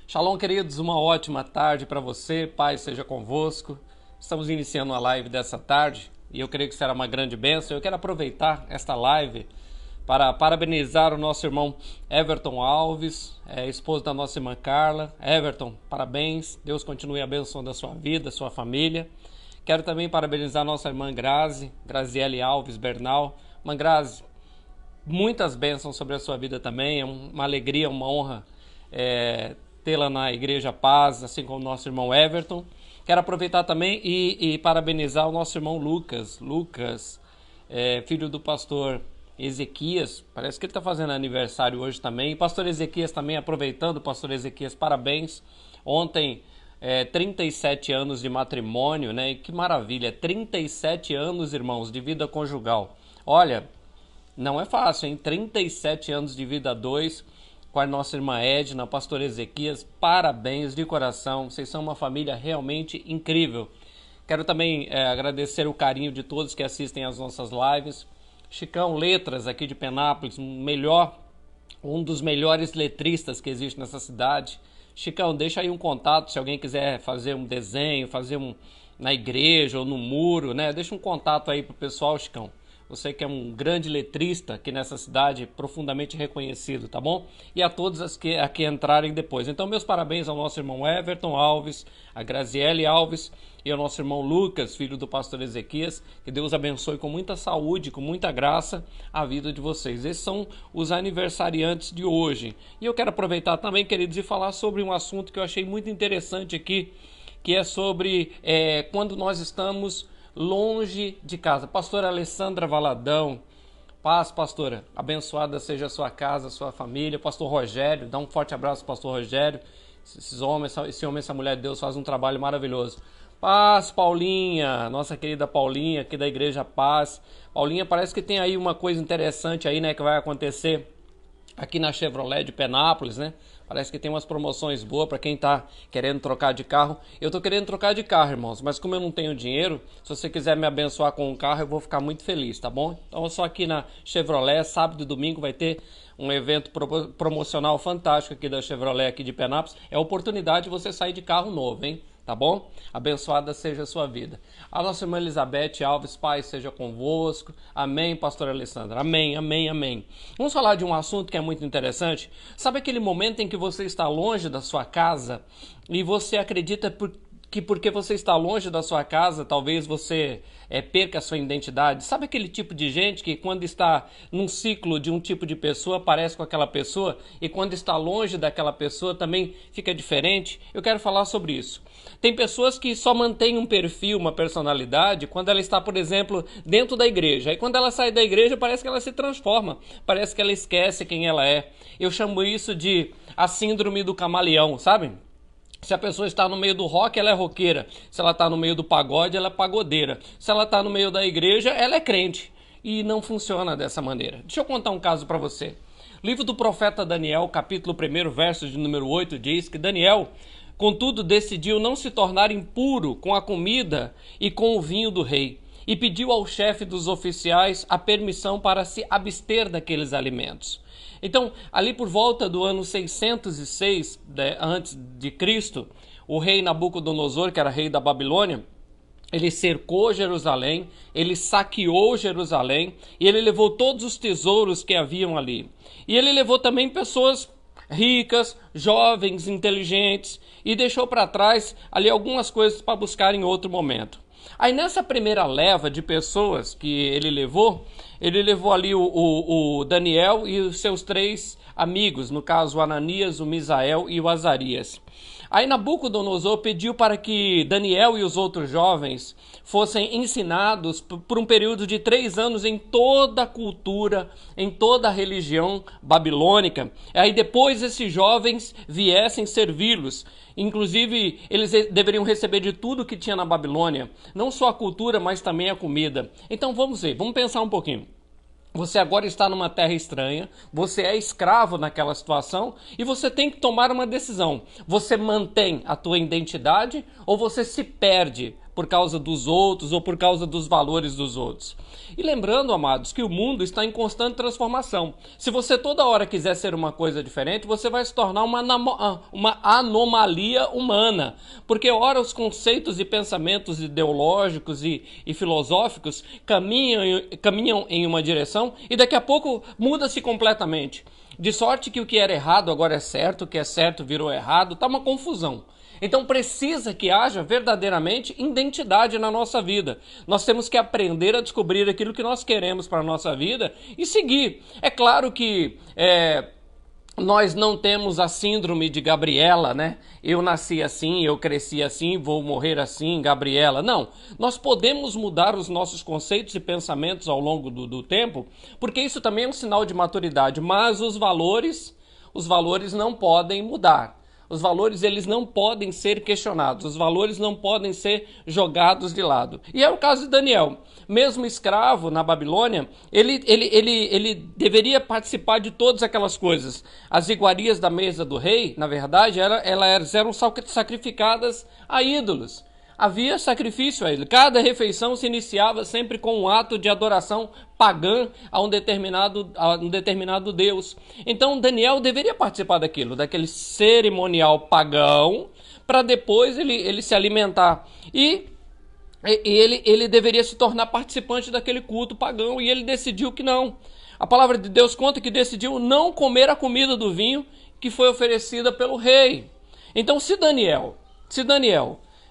Shalom, queridos, uma ótima tarde para você, paz seja convosco. Estamos iniciando a live dessa tarde e eu creio que será uma grande bênção. Eu quero aproveitar esta live para parabenizar o nosso irmão Everton Alves, esposo da nossa irmã Carla. Everton, parabéns, Deus continue abençoando a sua vida, a sua família. Quero também parabenizar a nossa irmã Graziele Alves Bernal. Irmã Grazi, muitas bênçãos sobre a sua vida também, é uma alegria, uma honra tê-la na Igreja Paz, assim como o nosso irmão Everton. Quero aproveitar também e parabenizar o nosso irmão Lucas, filho do pastor Ezequias, parece que ele está fazendo aniversário hoje também. E pastor Ezequias também, aproveitando, pastor Ezequias, parabéns. Ontem, 37 anos de matrimônio, né? E que maravilha, 37 anos, irmãos, de vida conjugal. Olha, não é fácil, hein? 37 anos de vida a dois, com a nossa irmã Edna, pastor Ezequias, parabéns de coração, vocês são uma família realmente incrível. Quero também agradecer o carinho de todos que assistem às nossas lives. Chicão Letras, aqui de Penápolis, um dos melhores letristas que existe nessa cidade. Chicão, deixa aí um contato, se alguém quiser fazer um desenho, na igreja ou no muro, né? Deixa um contato aí pro pessoal, Chicão. Você que é um grande letrista aqui nessa cidade, profundamente reconhecido, tá bom? E a todos as que entrarem depois. Então, meus parabéns ao nosso irmão Everton Alves, a Graziele Alves e ao nosso irmão Lucas, filho do pastor Ezequias. Que Deus abençoe com muita saúde, com muita graça a vida de vocês. Esses são os aniversariantes de hoje. E eu quero aproveitar também, queridos, e falar sobre um assunto que eu achei muito interessante aqui, que é sobre quando nós estamos longe de casa. Pastora Alessandra Valadão, paz, pastora, abençoada seja a sua casa, a sua família. Pastor Rogério, dá um forte abraço, pastor Rogério. Esse homem, essa mulher de Deus faz um trabalho maravilhoso. Paz, Paulinha, nossa querida Paulinha, aqui da Igreja Paz. Paulinha, parece que tem aí uma coisa interessante aí, né, que vai acontecer aqui na Chevrolet de Penápolis, né? Parece que tem umas promoções boas para quem está querendo trocar de carro. Eu estou querendo trocar de carro, irmãos, mas como eu não tenho dinheiro, se você quiser me abençoar com um carro, eu vou ficar muito feliz, tá bom? Então, só aqui na Chevrolet, sábado e domingo vai ter um evento promocional fantástico aqui da Chevrolet aqui de Penápolis. É a oportunidade de você sair de carro novo, hein? Tá bom? Abençoada seja a sua vida. A nossa irmã Elizabeth Alves, paz seja convosco. Amém, pastora Alessandra. Amém, amém, amém. Vamos falar de um assunto que é muito interessante. Sabe aquele momento em que você está longe da sua casa e você acredita que porque você está longe da sua casa, talvez você perca a sua identidade? Sabe aquele tipo de gente que quando está num ciclo de um tipo de pessoa, parece com aquela pessoa, e quando está longe daquela pessoa também fica diferente? Eu quero falar sobre isso. Tem pessoas que só mantêm um perfil, uma personalidade, quando ela está, por exemplo, dentro da igreja. Aí quando ela sai da igreja, parece que ela se transforma, parece que ela esquece quem ela é. Eu chamo isso de a síndrome do camaleão, sabe? Se a pessoa está no meio do rock, ela é roqueira. Se ela está no meio do pagode, ela é pagodeira. Se ela está no meio da igreja, ela é crente. E não funciona dessa maneira. Deixa eu contar um caso para você. Livro do profeta Daniel, capítulo 1, verso de número 8, diz que Daniel, contudo, decidiu não se tornar impuro com a comida e com o vinho do rei, e pediu ao chefe dos oficiais a permissão para se abster daqueles alimentos. Então, ali por volta do ano 606 antes de Cristo, o rei Nabucodonosor, que era rei da Babilônia, ele cercou Jerusalém, ele saqueou Jerusalém e ele levou todos os tesouros que haviam ali. E ele levou também pessoas ricas, jovens, inteligentes, e deixou para trás ali algumas coisas para buscar em outro momento. Aí nessa primeira leva de pessoas que ele levou ali o Daniel e os seus 3 amigos, no caso o Ananias, o Misael e o Azarias. Aí Nabucodonosor pediu para que Daniel e os outros jovens fossem ensinados por um período de 3 anos em toda a cultura, em toda a religião babilônica. Aí depois esses jovens viessem servi-los. Inclusive, eles deveriam receber de tudo que tinha na Babilônia, não só a cultura, mas também a comida. Então vamos pensar um pouquinho. Você agora está numa terra estranha, você é escravo naquela situação e você tem que tomar uma decisão. Você mantém a tua identidade ou você se perde por causa dos outros ou por causa dos valores dos outros. E lembrando, amados, que o mundo está em constante transformação. Se você toda hora quiser ser uma coisa diferente, você vai se tornar uma anomalia humana. Porque ora os conceitos e pensamentos ideológicos e filosóficos caminham em uma direção e daqui a pouco muda-se completamente. De sorte que o que era errado agora é certo, o que é certo virou errado, está uma confusão. Então precisa que haja verdadeiramente identidade na nossa vida. Nós temos que aprender a descobrir aquilo que nós queremos para a nossa vida e seguir. É claro que nós não temos a síndrome de Gabriela, né? Eu nasci assim, eu cresci assim, vou morrer assim, Gabriela. Não, nós podemos mudar os nossos conceitos e pensamentos ao longo do tempo, porque isso também é um sinal de maturidade, mas os valores não podem mudar. Os valores, eles não podem ser questionados, os valores não podem ser jogados de lado. E é o caso de Daniel. Mesmo escravo na Babilônia, ele deveria participar de todas aquelas coisas. As iguarias da mesa do rei, na verdade, elas eram sacrificadas a ídolos. Havia sacrifício a ele. Cada refeição se iniciava sempre com um ato de adoração pagã a um determinado Deus. Então Daniel deveria participar daquele cerimonial pagão, para depois ele se alimentar. E ele deveria se tornar participante daquele culto pagão, e ele decidiu que não. A palavra de Deus conta que decidiu não comer a comida do vinho que foi oferecida pelo rei. Então se Daniel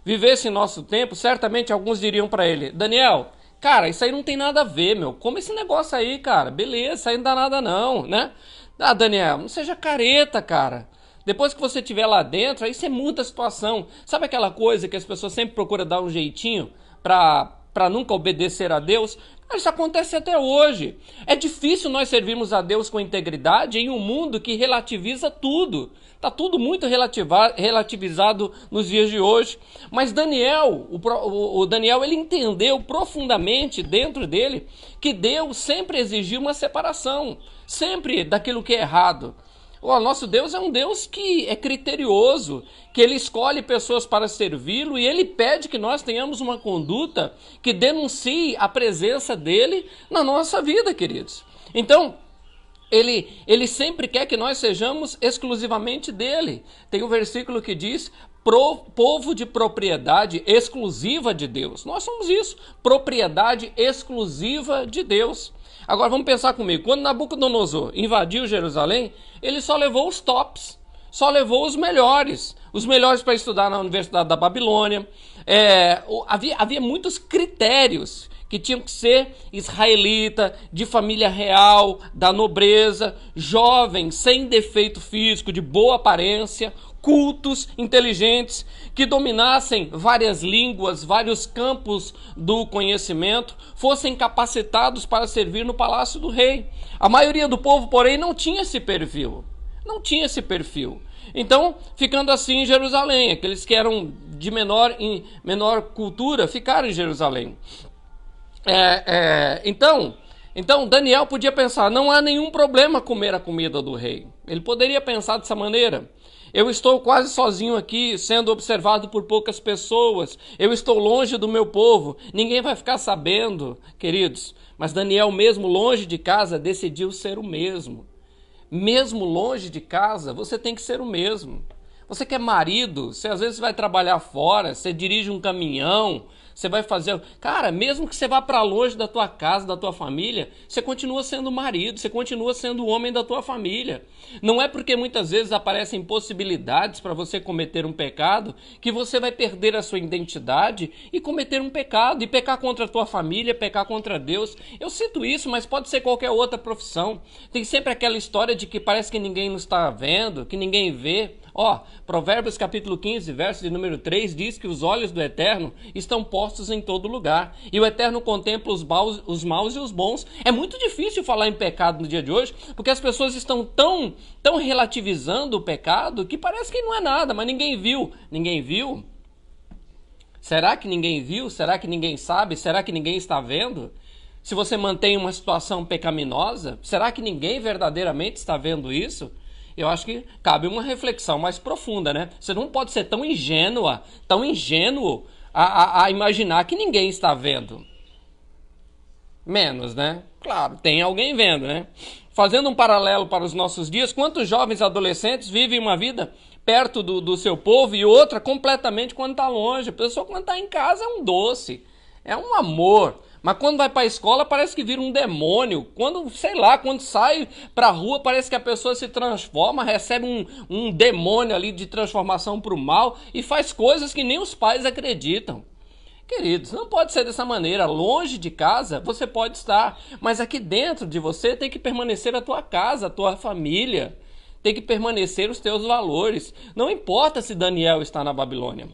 vivesse em nosso tempo, certamente alguns diriam para ele: Daniel, cara, isso aí não tem nada a ver, meu. Come esse negócio aí, cara. Beleza, isso aí não dá nada não, né? Ah, Daniel, não seja careta, cara. Depois que você estiver lá dentro, aí você muda a situação. Sabe aquela coisa que as pessoas sempre procuram dar um jeitinho para nunca obedecer a Deus? Isso acontece até hoje. É difícil nós servirmos a Deus com integridade em um mundo que relativiza tudo. Está tudo muito relativizado nos dias de hoje. Mas Daniel, o Daniel, ele entendeu profundamente dentro dele que Deus sempre exigiu uma separação, sempre daquilo que é errado. O nosso Deus é um Deus que é criterioso, que ele escolhe pessoas para servi-lo e ele pede que nós tenhamos uma conduta que denuncie a presença dele na nossa vida, queridos. Então, ele sempre quer que nós sejamos exclusivamente dele. Tem um versículo que diz: povo de propriedade exclusiva de Deus. Nós somos isso, propriedade exclusiva de Deus. Agora vamos pensar comigo, quando Nabucodonosor invadiu Jerusalém, ele só levou os tops, só levou os melhores para estudar na Universidade da Babilônia. Havia muitos critérios que tinham que ser israelita, de família real, da nobreza, jovem, sem defeito físico, de boa aparência, cultos, inteligentes, que dominassem várias línguas, vários campos do conhecimento, fossem capacitados para servir no palácio do rei. A maioria do povo, porém, não tinha esse perfil. Então, ficando assim em Jerusalém, aqueles que eram de menor cultura ficaram em Jerusalém. Então Daniel podia pensar: não há nenhum problema comer a comida do rei. Ele poderia pensar dessa maneira: eu estou quase sozinho aqui, sendo observado por poucas pessoas, eu estou longe do meu povo, ninguém vai ficar sabendo, queridos. Mas Daniel, mesmo longe de casa, decidiu ser o mesmo. Mesmo longe de casa, você tem que ser o mesmo. Você que é marido, você às vezes vai trabalhar fora, você dirige um caminhão, você vai fazer... Cara, mesmo que você vá para longe da tua casa, da tua família, você continua sendo marido, você continua sendo o homem da tua família. Não é porque muitas vezes aparecem possibilidades para você cometer um pecado que você vai perder a sua identidade e cometer um pecado, e pecar contra a tua família, pecar contra Deus. Eu cito isso, mas pode ser qualquer outra profissão. Tem sempre aquela história de que parece que ninguém nos está vendo, que ninguém vê. Provérbios capítulo 15, verso de número 3, diz que os olhos do Eterno estão postos em todo lugar, e o Eterno contempla os maus e os bons. É muito difícil falar em pecado no dia de hoje, porque as pessoas estão tão relativizando o pecado, que parece que não é nada, mas ninguém viu. Ninguém viu? Será que ninguém viu? Será que ninguém sabe? Será que ninguém está vendo? Se você mantém uma situação pecaminosa, será que ninguém verdadeiramente está vendo isso? Eu acho que cabe uma reflexão mais profunda, né? Você não pode ser tão ingênuo a imaginar que ninguém está vendo. Menos, né? Claro, tem alguém vendo, né? Fazendo um paralelo para os nossos dias, quantos jovens adolescentes vivem uma vida perto do seu povo e outra completamente quando está longe? A pessoa quando está em casa é um doce, é um amor. Mas quando vai para a escola parece que vira um demônio. Quando, sei lá, quando sai para a rua parece que a pessoa se transforma, recebe um demônio ali de transformação para o mal e faz coisas que nem os pais acreditam. Queridos, não pode ser dessa maneira. Longe de casa você pode estar, mas aqui dentro de você tem que permanecer a tua casa, a tua família. Tem que permanecer os teus valores. Não importa se Daniel está na Babilônia.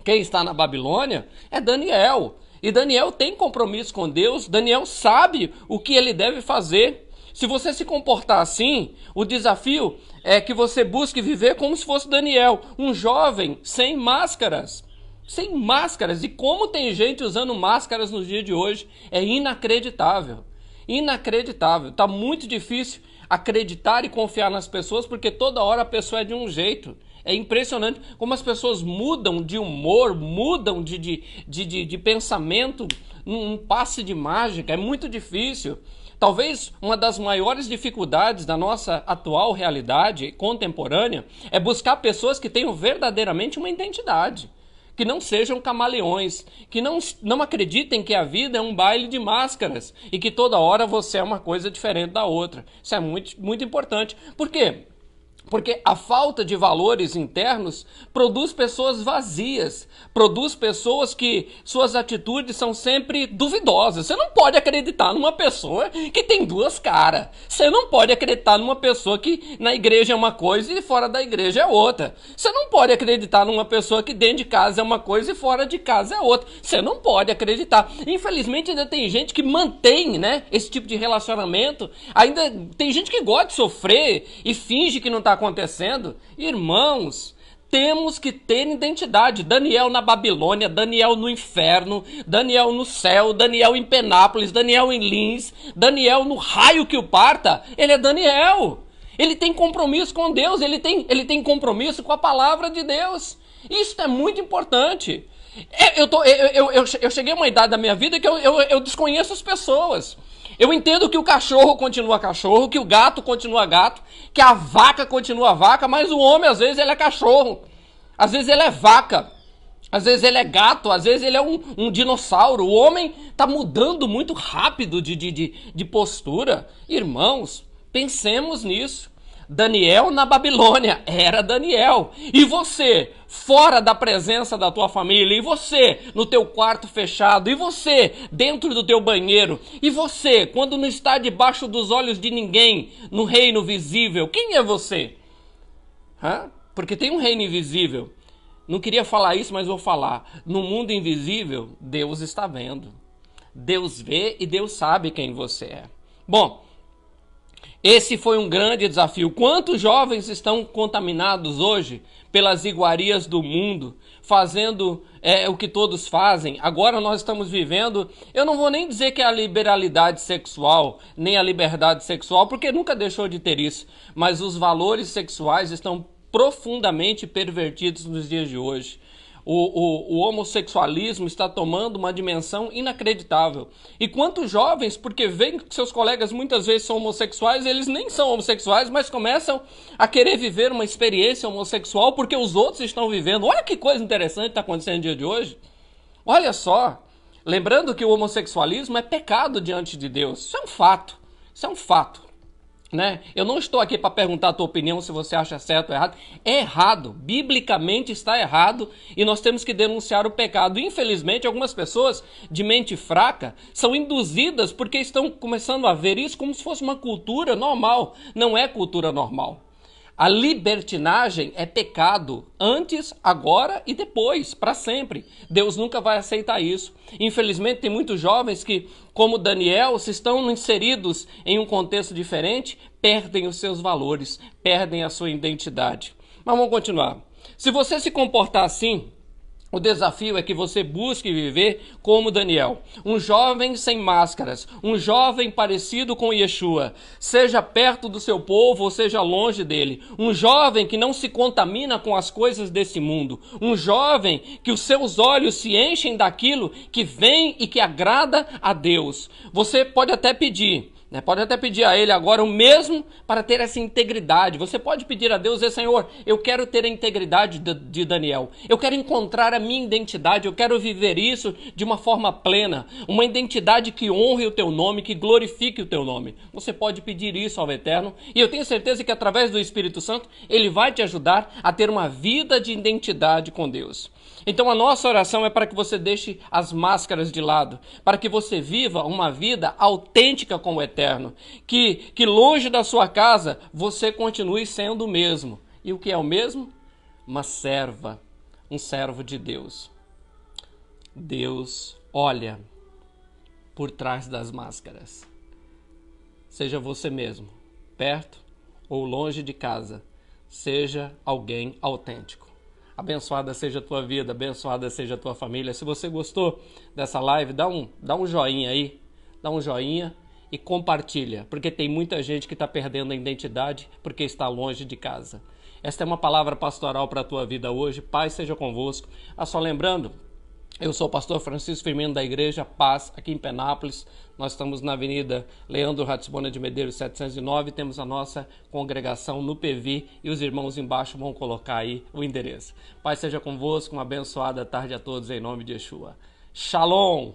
Quem está na Babilônia é Daniel. E Daniel tem compromisso com Deus. Daniel sabe o que ele deve fazer. Se você se comportar assim, o desafio é que você busque viver como se fosse Daniel, um jovem sem máscaras. Sem máscaras. E como tem gente usando máscaras nos dias de hoje, é inacreditável. Inacreditável. Está muito difícil acreditar e confiar nas pessoas, porque toda hora a pessoa é de um jeito. É impressionante como as pessoas mudam de humor, mudam de pensamento num passe de mágica. É muito difícil. Talvez uma das maiores dificuldades da nossa atual realidade contemporânea é buscar pessoas que tenham verdadeiramente uma identidade. Que não sejam camaleões, que não acreditem que a vida é um baile de máscaras e que toda hora você é uma coisa diferente da outra. Isso é muito, muito importante. Por quê? Porque a falta de valores internos produz pessoas vazias, produz pessoas que suas atitudes são sempre duvidosas. Você não pode acreditar numa pessoa que tem duas caras. Você não pode acreditar numa pessoa que na igreja é uma coisa e fora da igreja é outra. Você não pode acreditar numa pessoa que dentro de casa é uma coisa e fora de casa é outra. Você não pode acreditar. Infelizmente ainda tem gente que mantém, né, esse tipo de relacionamento. Ainda tem gente que gosta de sofrer e finge que não está acontecendo. Irmãos, temos que ter identidade. Daniel na Babilônia, Daniel no inferno, Daniel no céu, Daniel em Penápolis, Daniel em Lins, Daniel no raio que o parta. Ele é Daniel. Ele tem compromisso com Deus, ele tem compromisso com a palavra de Deus. Isso é muito importante. Eu cheguei a uma idade da minha vida que eu desconheço as pessoas. Eu entendo que o cachorro continua cachorro, que o gato continua gato, que a vaca continua vaca, mas o homem às vezes ele é cachorro, às vezes ele é vaca, às vezes ele é gato, às vezes ele é um dinossauro. O homem está mudando muito rápido de postura. Irmãos, pensemos nisso. Daniel na Babilônia era Daniel. E você, fora da presença da tua família, e você no teu quarto fechado, e você dentro do teu banheiro, e você quando não está debaixo dos olhos de ninguém no reino visível, quem é você? Porque tem um reino invisível. Não queria falar isso, mas vou falar. No mundo invisível, Deus está vendo. Deus vê e Deus sabe quem você é. Bom, esse foi um grande desafio. Quantos jovens estão contaminados hoje pelas iguarias do mundo, fazendo o que todos fazem? Agora nós estamos vivendo, eu não vou nem dizer que é a liberalidade sexual, nem a liberdade sexual, porque nunca deixou de ter isso, mas os valores sexuais estão profundamente pervertidos nos dias de hoje. O homossexualismo está tomando uma dimensão inacreditável. E quantos jovens, porque veem que seus colegas muitas vezes são homossexuais, eles nem são homossexuais, mas começam a querer viver uma experiência homossexual porque os outros estão vivendo. Olha que coisa interessante está acontecendo no dia de hoje. Olha só, lembrando que o homossexualismo é pecado diante de Deus. Isso é um fato. Isso é um fato. Né? Eu não estou aqui para perguntar a tua opinião se você acha certo ou errado. É errado, biblicamente está errado e nós temos que denunciar o pecado. Infelizmente, algumas pessoas de mente fraca são induzidas porque estão começando a ver isso como se fosse uma cultura normal. Não é cultura normal. A libertinagem é pecado antes, agora e depois, para sempre. Deus nunca vai aceitar isso. Infelizmente, tem muitos jovens que, como Daniel, se estão inseridos em um contexto diferente, perdem os seus valores, perdem a sua identidade. Mas vamos continuar. Se você se comportar assim, O desafio é que você busque viver como Daniel, um jovem sem máscaras, um jovem parecido com Yeshua, seja perto do seu povo ou seja longe dele, um jovem que não se contamina com as coisas desse mundo, um jovem que os seus olhos se enchem daquilo que vem e que agrada a Deus. Você pode até pedir, pode até pedir a ele agora o mesmo para ter essa integridade. Você pode pedir a Deus, Senhor, eu quero ter a integridade de Daniel. Eu quero encontrar a minha identidade. Eu quero viver isso de uma forma plena. Uma identidade que honre o teu nome, que glorifique o teu nome. Você pode pedir isso ao Eterno. E eu tenho certeza que através do Espírito Santo, ele vai te ajudar a ter uma vida de identidade com Deus. Então a nossa oração é para que você deixe as máscaras de lado, para que você viva uma vida autêntica com o Eterno, que longe da sua casa você continue sendo o mesmo. E o que é o mesmo? Uma serva, um servo de Deus. Deus olha por trás das máscaras. Seja você mesmo, perto ou longe de casa, seja alguém autêntico. Abençoada seja a tua vida, abençoada seja a tua família. Se você gostou dessa live, dá um joinha aí, dá um joinha e compartilha, porque tem muita gente que está perdendo a identidade porque está longe de casa. Esta é uma palavra pastoral para a tua vida hoje. Paz seja convosco. Só lembrando, eu sou o pastor Francisco Firmino da Igreja Paz, aqui em Penápolis. Nós estamos na Avenida Leandro Ratisbona de Medeiros 709, temos a nossa congregação no PV e os irmãos embaixo vão colocar aí o endereço. Pai seja convosco, uma abençoada tarde a todos em nome de Yeshua. Shalom!